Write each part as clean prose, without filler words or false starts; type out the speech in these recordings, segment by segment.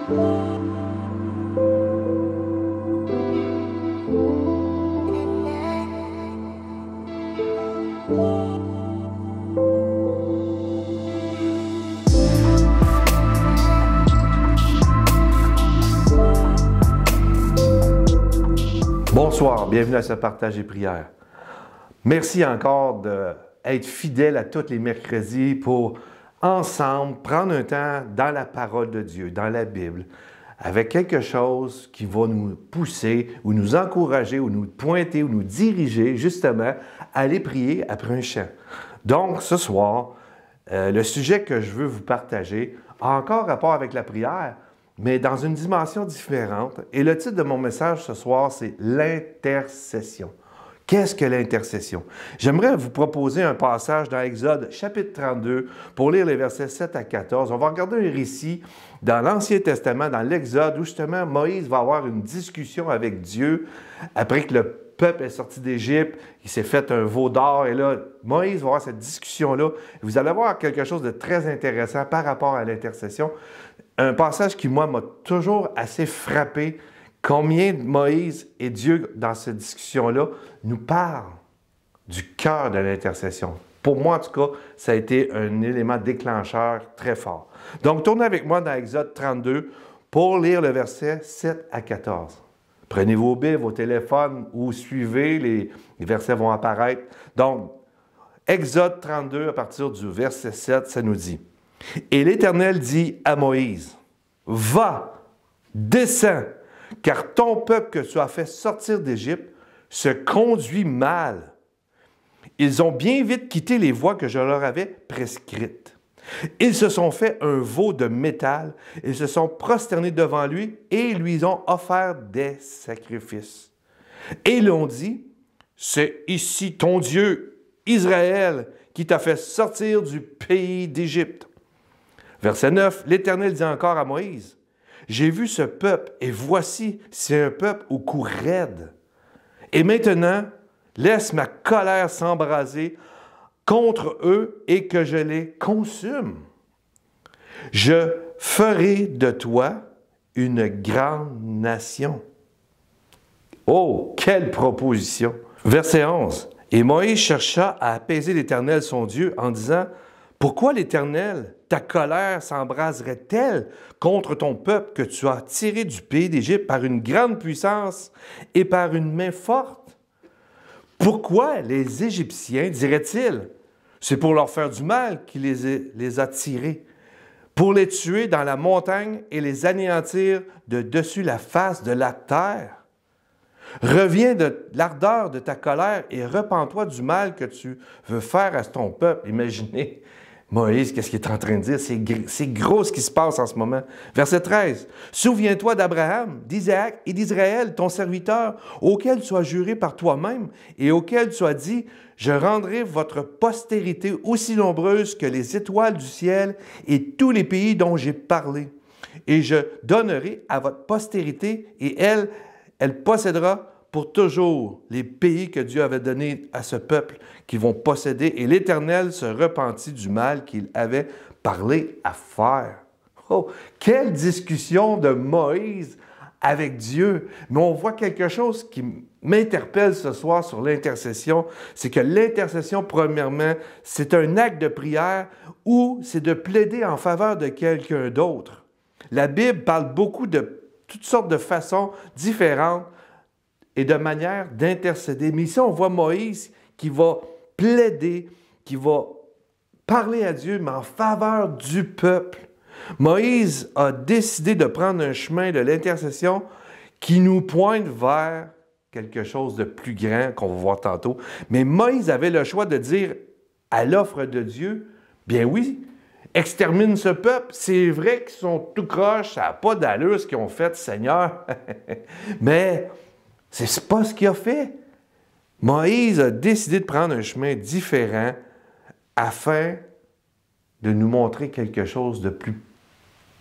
Bonsoir, bienvenue à ce partage et prière. Merci encore d'être fidèle à tous les mercredis pour ensemble prendre un temps dans la parole de Dieu, dans la Bible, avec quelque chose qui va nous pousser ou nous encourager ou nous pointer ou nous diriger justement à aller prier après un chant. Donc ce soir, le sujet que je veux vous partager a encore rapport avec la prière, mais dans une dimension différente. Et le titre de mon message ce soir, c'est « L'intercession ». Qu'est-ce que l'intercession? J'aimerais vous proposer un passage dans Exode chapitre 32 pour lire les versets 7 à 14. On va regarder un récit dans l'Ancien Testament, dans l'Exode, où justement Moïse va avoir une discussion avec Dieu après que le peuple est sorti d'Égypte, il s'est fait un veau d'or, et là, Moïse va avoir cette discussion-là. Vous allez voir quelque chose de très intéressant par rapport à l'intercession. Un passage qui, moi, m'a toujours assez frappé. Combien Moïse et Dieu, dans cette discussion-là, nous parlent du cœur de l'intercession. Pour moi, en tout cas, ça a été un élément déclencheur très fort. Donc, tournez avec moi dans Exode 32 pour lire le verset 7 à 14. Prenez vos Bibles, vos téléphones ou suivez, les versets vont apparaître. Donc, Exode 32, à partir du verset 7, ça nous dit « Et l'Éternel dit à Moïse, « Va, descends, car ton peuple que tu as fait sortir d'Égypte se conduit mal. Ils ont bien vite quitté les voies que je leur avais prescrites. Ils se sont fait un veau de métal, ils se sont prosternés devant lui et lui ont offert des sacrifices. Et ils ont dit, c'est ici ton Dieu, Israël, qui t'a fait sortir du pays d'Égypte. » Verset 9, l'Éternel dit encore à Moïse, « J'ai vu ce peuple, et voici, c'est un peuple au cou raide. Et maintenant, laisse ma colère s'embraser contre eux et que je les consume. Je ferai de toi une grande nation. » Oh, quelle proposition! Verset 11. Et Moïse chercha à apaiser l'Éternel, son Dieu, en disant, « Pourquoi l'Éternel, ta colère s'embraserait-elle contre ton peuple que tu as tiré du pays d'Égypte par une grande puissance et par une main forte? Pourquoi les Égyptiens, diraient-ils, c'est pour leur faire du mal qu'il les a tirés, pour les tuer dans la montagne et les anéantir de dessus la face de la terre? Reviens de l'ardeur de ta colère et repens-toi du mal que tu veux faire à ton peuple. » Imaginez Moïse, qu'est-ce qu'il est en train de dire? C'est gros ce qui se passe en ce moment. Verset 13. « Souviens-toi d'Abraham, d'Isaac et d'Israël, ton serviteur, auquel tu as juré par toi-même et auquel tu as dit, « Je rendrai votre postérité aussi nombreuse que les étoiles du ciel et tous les pays dont j'ai parlé. Et je donnerai à votre postérité et elle possédera pour toujours les pays que Dieu avait donnés à ce peuple qui vont posséder. Et l'Éternel se repentit du mal qu'il avait parlé à faire. » Oh, quelle discussion de Moïse avec Dieu! Mais on voit quelque chose qui m'interpelle ce soir sur l'intercession, c'est que l'intercession, premièrement, c'est un acte de prière ou c'est de plaider en faveur de quelqu'un d'autre. La Bible parle beaucoup de toutes sortes de façons différentes et de manière d'intercéder. Mais ici, on voit Moïse qui va plaider, qui va parler à Dieu, mais en faveur du peuple. Moïse a décidé de prendre un chemin de l'intercession qui nous pointe vers quelque chose de plus grand qu'on va voir tantôt. Mais Moïse avait le choix de dire à l'offre de Dieu, bien oui, extermine ce peuple. C'est vrai qu'ils sont tout croches, ça n'a pas d'allure ce qu'ils ont fait, Seigneur. Mais c'est pas ce qu'il a fait. Moïse a décidé de prendre un chemin différent afin de nous montrer quelque chose de plus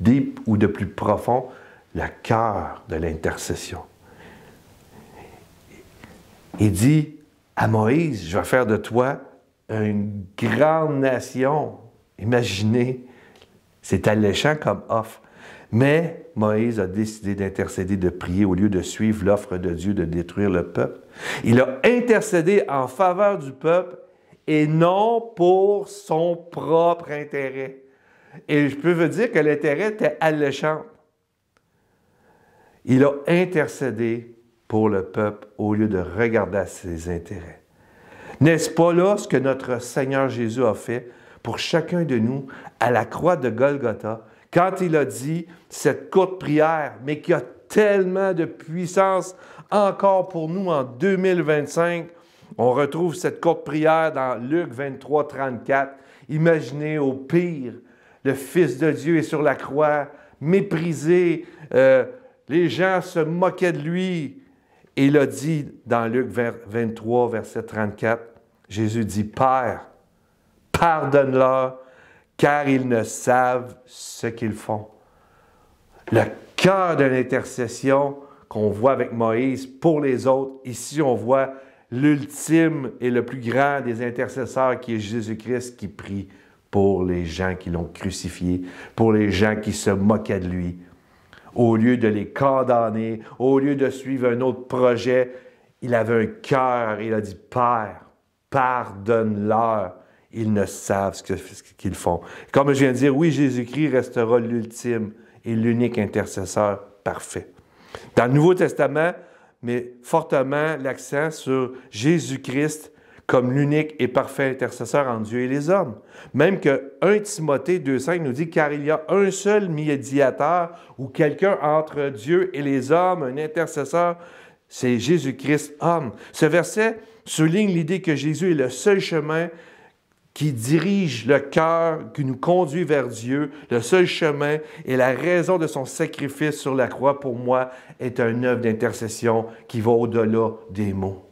deep ou de plus profond, le cœur de l'intercession. Il dit à Moïse, je vais faire de toi une grande nation. Imaginez, c'est alléchant comme offre. Mais Moïse a décidé d'intercéder, de prier au lieu de suivre l'offre de Dieu de détruire le peuple. Il a intercédé en faveur du peuple et non pour son propre intérêt. Et je peux vous dire que l'intérêt était alléchant. Il a intercédé pour le peuple au lieu de regarder à ses intérêts. N'est-ce pas là ce que notre Seigneur Jésus a fait pour chacun de nous à la croix de Golgotha, quand il a dit cette courte prière, mais qui a tellement de puissance encore pour nous en 2025. On retrouve cette courte prière dans Luc 23, 34. Imaginez au pire, le Fils de Dieu est sur la croix, méprisé, les gens se moquaient de lui. Et il a dit dans Luc 23, verset 34, Jésus dit, « Père, pardonne-leur, car ils ne savent ce qu'ils font. » Le cœur de l'intercession qu'on voit avec Moïse pour les autres, ici on voit l'ultime et le plus grand des intercesseurs qui est Jésus-Christ qui prie pour les gens qui l'ont crucifié, pour les gens qui se moquaient de lui. Au lieu de les condamner, au lieu de suivre un autre projet, il avait un cœur, il a dit « Père, pardonne-leur, ils ne savent ce qu'ils font. » Comme je viens de dire, oui, Jésus-Christ restera l'ultime et l'unique intercesseur parfait. Dans le Nouveau Testament, mais fortement l'accent sur Jésus-Christ comme l'unique et parfait intercesseur entre Dieu et les hommes. Même que 1 Timothée 2,5 nous dit « Car il y a un seul médiateur ou quelqu'un entre Dieu et les hommes, un intercesseur, c'est Jésus-Christ homme. » Ce verset souligne l'idée que Jésus est le seul chemin qui dirige le cœur, qui nous conduit vers Dieu. Le seul chemin et la raison de son sacrifice sur la croix, pour moi, est une œuvre d'intercession qui va au-delà des mots.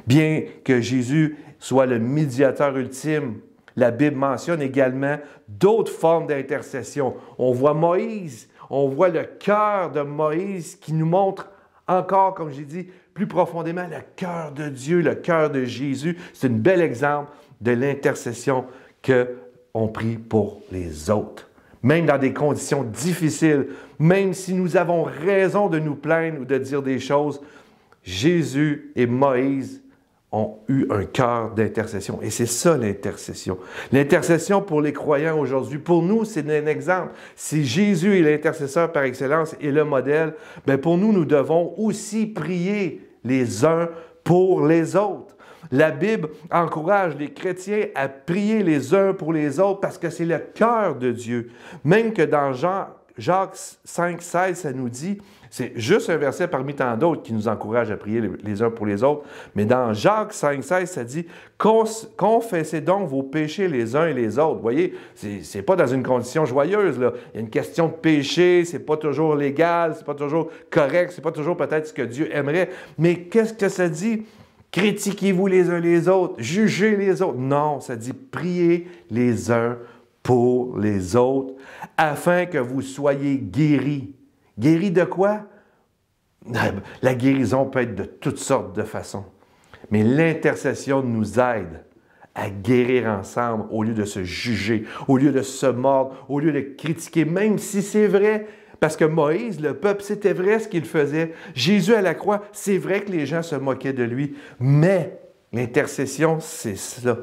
Bien que Jésus soit le médiateur ultime, la Bible mentionne également d'autres formes d'intercession. On voit Moïse, on voit le cœur de Moïse qui nous montre encore, comme j'ai dit, plus profondément le cœur de Dieu, le cœur de Jésus. C'est un bel exemple de l'intercession qu'on prie pour les autres. Même dans des conditions difficiles, même si nous avons raison de nous plaindre ou de dire des choses, Jésus et Moïse ont eu un cœur d'intercession. Et c'est ça l'intercession. L'intercession pour les croyants aujourd'hui, pour nous, c'est un exemple. Si Jésus est l'intercesseur par excellence et le modèle, bien pour nous, nous devons aussi prier les uns pour les autres. La Bible encourage les chrétiens à prier les uns pour les autres parce que c'est le cœur de Dieu. Même que dans Jacques 5, 16, ça nous dit, c'est juste un verset parmi tant d'autres qui nous encourage à prier les uns pour les autres, mais dans Jacques 5, 16, ça dit « Confessez donc vos péchés les uns et les autres. » Vous voyez, c'est pas dans une condition joyeuse, là. Il y a une question de péché, c'est pas toujours légal, c'est pas toujours correct, c'est pas toujours peut-être ce que Dieu aimerait. Mais qu'est-ce que ça dit? Critiquez-vous les uns les autres, jugez les autres. Non, ça dit priez les uns pour les autres, afin que vous soyez guéris. Guéris de quoi? La guérison peut être de toutes sortes de façons. Mais l'intercession nous aide à guérir ensemble au lieu de se juger, au lieu de se mordre, au lieu de critiquer, même si c'est vrai. Parce que Moïse, le peuple, c'était vrai ce qu'il faisait. Jésus à la croix, c'est vrai que les gens se moquaient de lui. Mais l'intercession, c'est ça,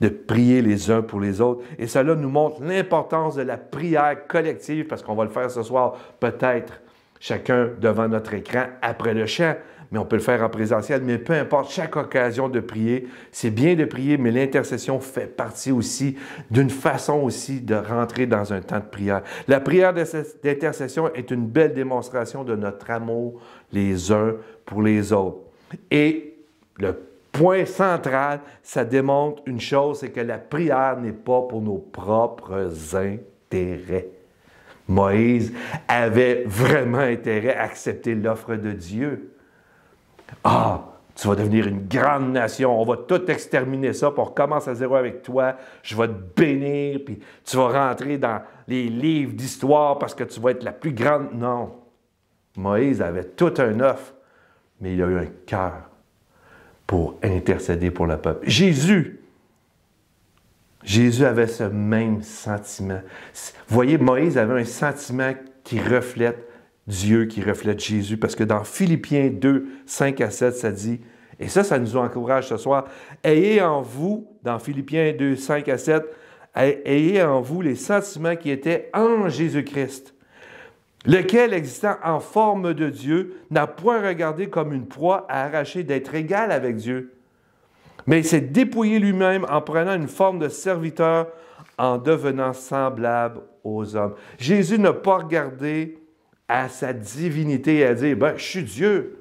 de prier les uns pour les autres. Et cela nous montre l'importance de la prière collective, parce qu'on va le faire ce soir, peut-être chacun devant notre écran après le chant, mais on peut le faire en présentiel. Mais peu importe, chaque occasion de prier, c'est bien de prier, mais l'intercession fait partie aussi d'une façon aussi de rentrer dans un temps de prière. La prière d'intercession est une belle démonstration de notre amour les uns pour les autres. Et le point central, ça démontre une chose, c'est que la prière n'est pas pour nos propres intérêts. Moïse avait vraiment intérêt à accepter l'offre de Dieu. Ah, tu vas devenir une grande nation, on va tout exterminer ça, puis on recommence à zéro avec toi, je vais te bénir, puis tu vas rentrer dans les livres d'histoire parce que tu vas être la plus grande. Non, Moïse avait tout un offre, mais il a eu un cœur pour intercéder pour le peuple. Jésus avait ce même sentiment. Vous voyez, Moïse avait un sentiment qui reflètent Dieu, qui reflètent Jésus. Parce que dans Philippiens 2, 5 à 7, ça dit, et ça nous encourage ce soir, ayez en vous, dans Philippiens 2, 5 à 7, ayez en vous les sentiments qui étaient en Jésus-Christ, lequel, existant en forme de Dieu, n'a point regardé comme une proie à arracher d'être égal avec Dieu, mais il s'est dépouillé lui-même en prenant une forme de serviteur, en devenant semblable aux hommes. Jésus n'a pas regardé à sa divinité et à dire, ben, je suis Dieu,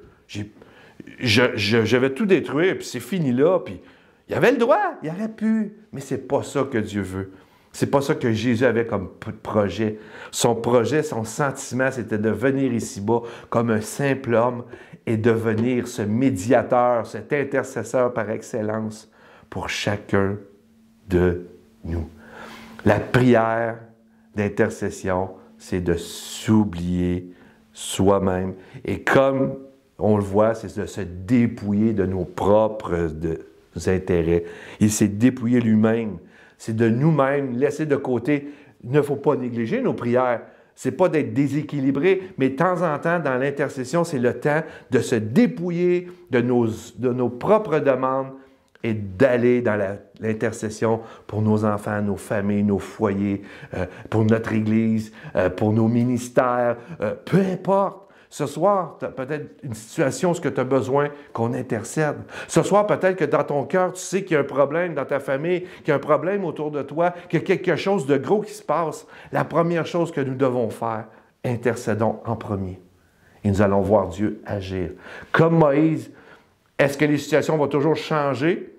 je vais tout détruire, puis c'est fini là, puis il avait le droit, il aurait pu, mais c'est pas ça que Dieu veut. C'est pas ça que Jésus avait comme projet. Son projet, son sentiment, c'était de venir ici-bas comme un simple homme et devenir ce médiateur, cet intercesseur par excellence pour chacun de nous. La prière d'intercession, c'est de s'oublier soi-même. Et comme on le voit, c'est de se dépouiller de nos propres intérêts. Il s'est dépouillé lui-même. C'est de nous-mêmes laisser de côté. Il ne faut pas négliger nos prières. Ce n'est pas d'être déséquilibré, mais de temps en temps, dans l'intercession, c'est le temps de se dépouiller de nos propres demandes et d'aller dans l'intercession pour nos enfants, nos familles, nos foyers, pour notre Église, pour nos ministères, peu importe. Ce soir, tu as peut-être une situation où tu as besoin qu'on intercède. Ce soir, peut-être que dans ton cœur, tu sais qu'il y a un problème dans ta famille, qu'il y a un problème autour de toi, qu'il y a quelque chose de gros qui se passe. La première chose que nous devons faire, intercédons en premier. Et nous allons voir Dieu agir. Comme Moïse, est-ce que les situations vont toujours changer?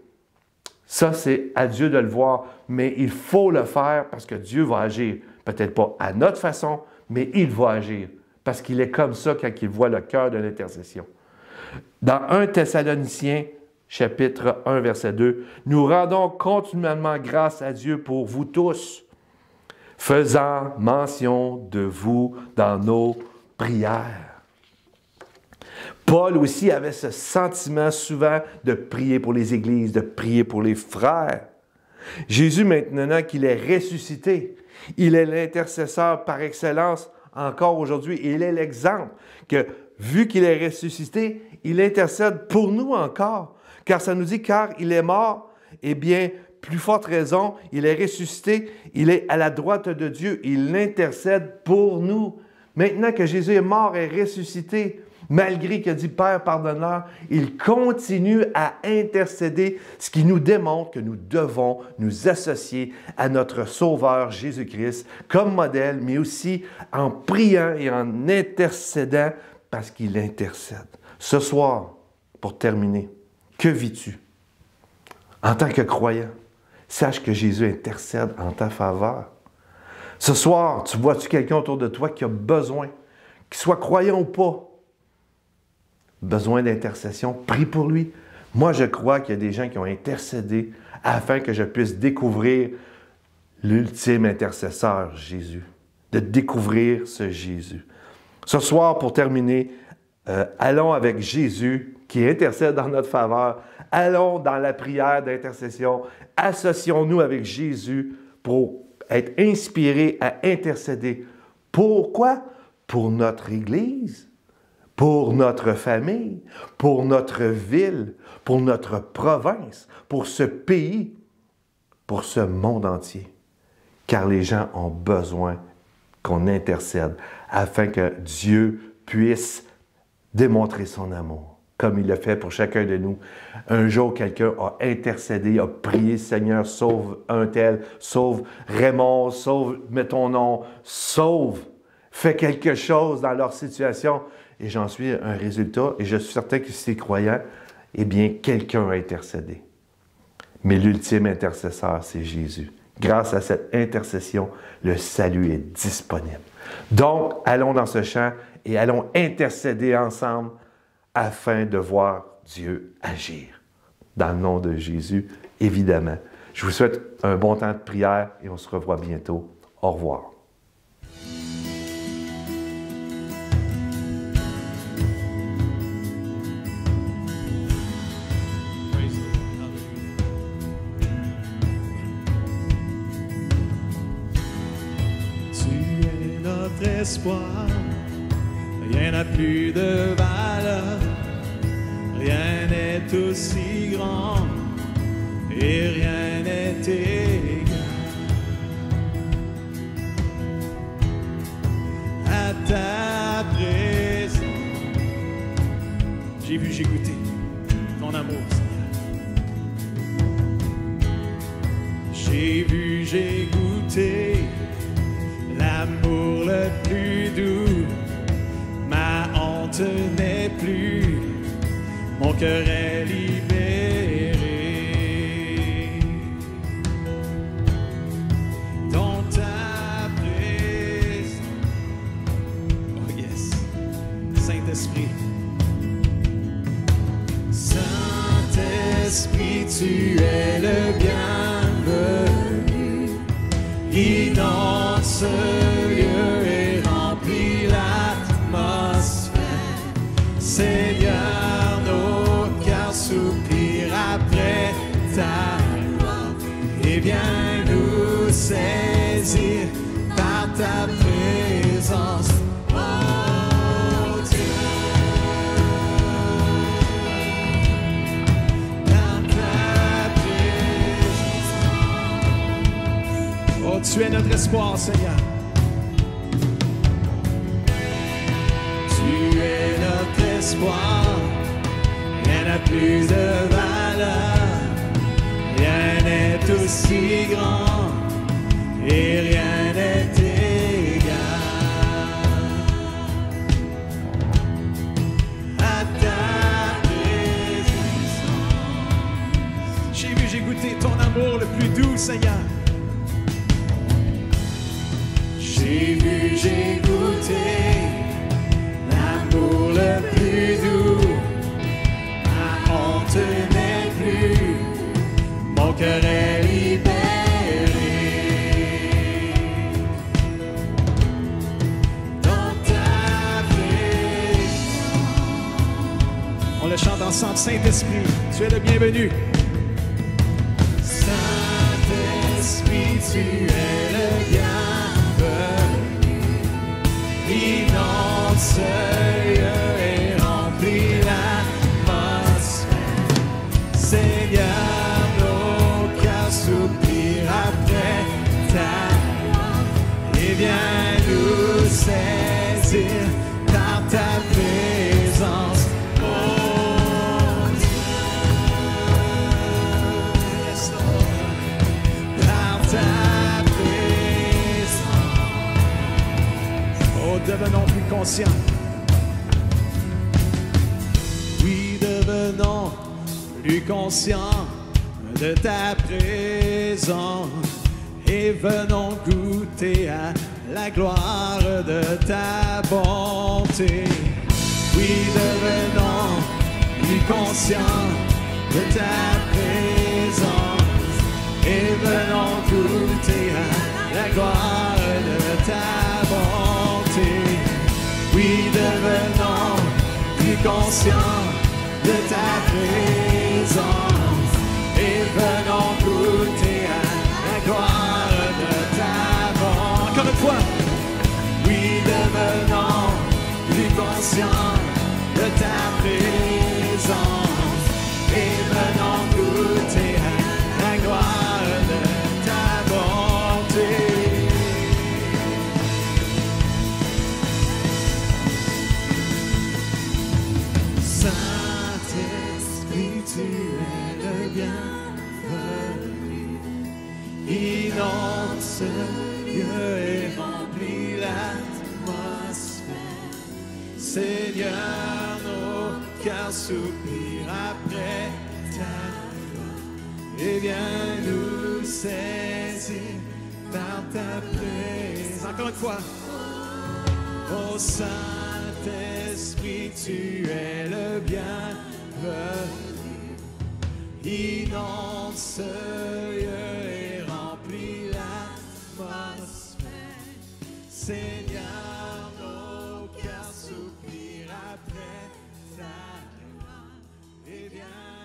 Ça, c'est à Dieu de le voir, mais il faut le faire parce que Dieu va agir. Peut-être pas à notre façon, mais il va agir. Parce qu'il est comme ça quand il voit le cœur de l'intercession. Dans 1 Thessaloniciens, chapitre 1, verset 2, « Nous rendons continuellement grâce à Dieu pour vous tous, faisant mention de vous dans nos prières. » Paul aussi avait ce sentiment souvent de prier pour les églises, de prier pour les frères. Jésus, maintenant qu'il est ressuscité, il est l'intercesseur par excellence encore aujourd'hui. Et il est l'exemple que, vu qu'il est ressuscité, il intercède pour nous encore. Car ça nous dit, car il est mort, eh bien, plus forte raison, il est ressuscité, il est à la droite de Dieu, il intercède pour nous. Maintenant que Jésus est mort et ressuscité, malgré qu'il a dit « Père, pardonne-leur », il continue à intercéder, ce qui nous démontre que nous devons nous associer à notre Sauveur Jésus-Christ comme modèle, mais aussi en priant et en intercédant parce qu'il intercède. Ce soir, pour terminer, que vis-tu? En tant que croyant, sache que Jésus intercède en ta faveur. Ce soir, tu vois-tu quelqu'un autour de toi qui a besoin, qu'il soit croyant ou pas, besoin d'intercession, prie pour lui. Moi, je crois qu'il y a des gens qui ont intercédé afin que je puisse découvrir l'ultime intercesseur, Jésus. De découvrir ce Jésus. Ce soir, pour terminer, allons avec Jésus qui intercède en notre faveur. Allons dans la prière d'intercession. Associons-nous avec Jésus pour être inspirés à intercéder. Pourquoi? Pour notre Église, pour notre famille, pour notre ville, pour notre province, pour ce pays, pour ce monde entier. Car les gens ont besoin qu'on intercède afin que Dieu puisse démontrer son amour, comme il l'a fait pour chacun de nous. Un jour, quelqu'un a intercédé, a prié, Seigneur, sauve un tel, sauve Raymond, sauve, mets ton nom, sauve, fais quelque chose dans leur situation. Et j'en suis un résultat, et je suis certain que si c'est croyant, eh bien, quelqu'un a intercédé. Mais l'ultime intercesseur, c'est Jésus. Grâce à cette intercession, le salut est disponible. Donc, allons dans ce champ et allons intercéder ensemble afin de voir Dieu agir. Dans le nom de Jésus, évidemment. Je vous souhaite un bon temps de prière et on se revoit bientôt. Au revoir. notre espoir. Rien n'a plus de valeur, rien n'est aussi grand et rien n'est égal à ta présence. J'ai vu, j'ai goûté ton amour, Seigneur. J'ai vu, j'ai goûté l'amour le plus doux. Ma honte n'est plus, mon cœur est libéré. Dans ta présence, oh yes, Saint-Esprit. Saint-Esprit, tu es le bienvenu. Inonde ce lieu et remplit l'atmosphère. Seigneur, nos cœurs soupirent après ta gloire. Et viens nous saisir par ta présence. Oh Dieu, par ta présence. Oh, tu es notre espoir, Seigneur. Tu es notre espoir. Rien n'a plus de valeur, rien n'est aussi grand et rien n'est égal à ta présence. J'ai vu, j'ai goûté ton amour le plus doux, Seigneur. J'ai vu, j'ai goûté l'amour le plus doux. Ma honte n'est plus, mon cœur est libéré. Dans ta présence. On le chante ensemble, Saint-Esprit, tu es le bienvenu. Saint-Esprit, tu es le bienvenu. Inonde ce lieu et remplit l'atmosphère. Seigneur, nos cœurs soupirent après ta gloire. Et viens nous saisir par ta présence. Oh Dieu, yes, Lord, par ta présence. Oh, devenons plus conscients. Oui, devenons plus conscients de ta présence et venons goûter à la gloire de ta bonté. Oui, devenons plus conscients de ta présence et venons goûter à la gloire de ta bonté. Oui, devenons plus conscients de ta présence et venons goûter à la gloire de ta bonté. Encore une fois. Oui, devenons plus conscients de ta présence et venons goûter à la gloire de ta bonté. Saint-Esprit, tu es le bienvenu. Inonde ce lieu et remplit l'atmosphère. Seigneur, nos cœurs soupirent après ta gloire. Et viens nous saisir par ta présence. Encore une fois. Oh Saint-Esprit, tu es le bienvenu. Inonde ce lieu et remplit l'atmosphère. Seigneur, nos cœurs soupirent après ta gloire. Et viens